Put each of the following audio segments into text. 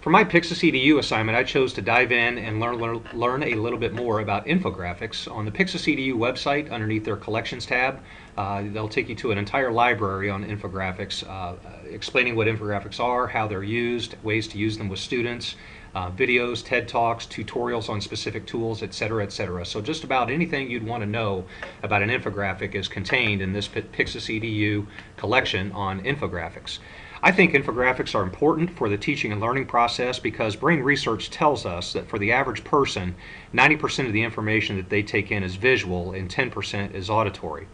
For my PyxisEDU assignment, I chose to dive in and learn a little bit more about infographics. On the PyxisEDU website, underneath their collections tab, they'll take you to an entire library on infographics, explaining what infographics are, how they're used, ways to use them with students, videos, TED Talks, tutorials on specific tools, etc., etc. So just about anything you'd want to know about an infographic is contained in this PyxisEDU collection on infographics. I think infographics are important for the teaching and learning process because brain research tells us that for the average person, 90% of the information that they take in is visual and 10% is auditory.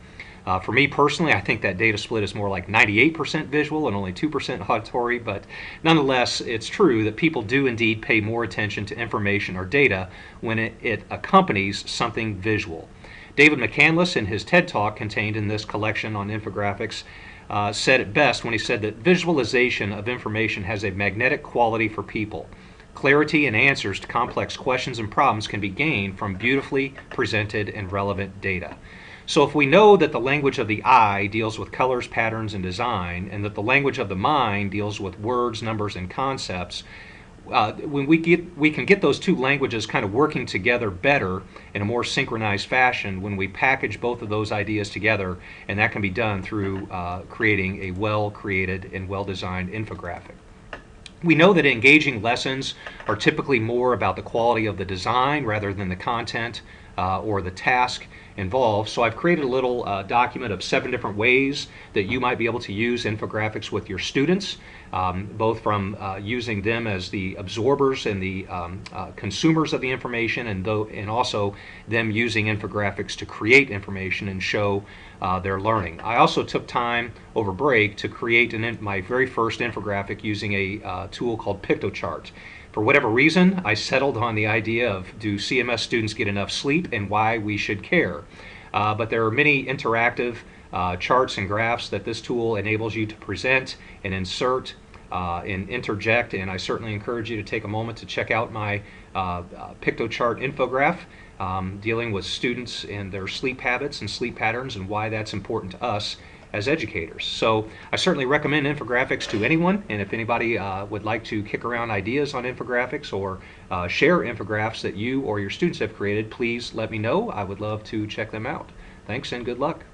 For me personally, I think that data split is more like 98% visual and only 2% auditory, but nonetheless, it's true that people do indeed pay more attention to information or data when it accompanies something visual. David McCandless, in his TED Talk contained in this collection on infographics, said it best when he said that visualization of information has a magnetic quality for people. Clarity and answers to complex questions and problems can be gained from beautifully presented and relevant data. So if we know that the language of the eye deals with colors, patterns, and design, and that the language of the mind deals with words, numbers, and concepts, when we can get those two languages kind of working together better in a more synchronized fashion when we package both of those ideas together, and that can be done through creating a well-created and well-designed infographic. We know that engaging lessons are typically more about the quality of the design rather than the content or the task involved. So I've created a little document of 7 different ways that you might be able to use infographics with your students, both from using them as the absorbers and the consumers of the information, and also them using infographics to create information and show their learning. I also took time over break to create my very first infographic using a tool called PictoChart. For whatever reason, I settled on the idea of, do CMS students get enough sleep and why we should care. But there are many interactive charts and graphs that this tool enables you to present and insert and interject, and I certainly encourage you to take a moment to check out my PictoChart infograph dealing with students and their sleep habits and sleep patterns and why that's important to us as educators. So I certainly recommend infographics to anyone, and if anybody would like to kick around ideas on infographics or share infographics that you or your students have created, please let me know. I would love to check them out. Thanks and good luck.